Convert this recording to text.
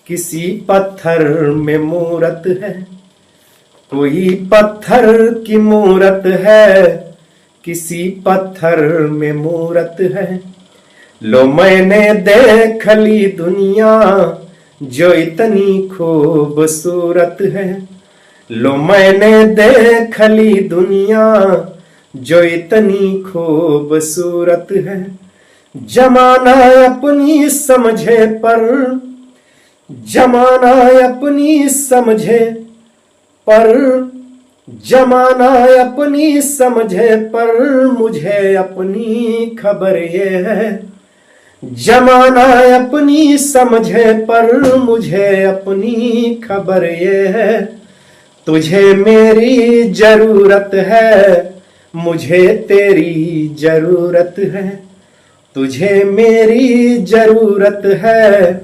किसी पत्थर में मूरत है, कोई पत्थर की मूरत है, किसी पत्थर में मूरत है। लो मैंने देख ली दुनिया जो इतनी खूबसूरत है। लो मैंने देख ली दुनिया जो इतनी खूबसूरत है। जमाना अपनी समझे पर, जमाना अपनी समझे पर, जमाना अपनी समझे पर मुझे अपनी खबर ये है। जमाना अपनी समझे पर मुझे अपनी खबर ये है। तुझे मेरी जरूरत है, मुझे तेरी जरूरत है। तुझे मेरी जरूरत है,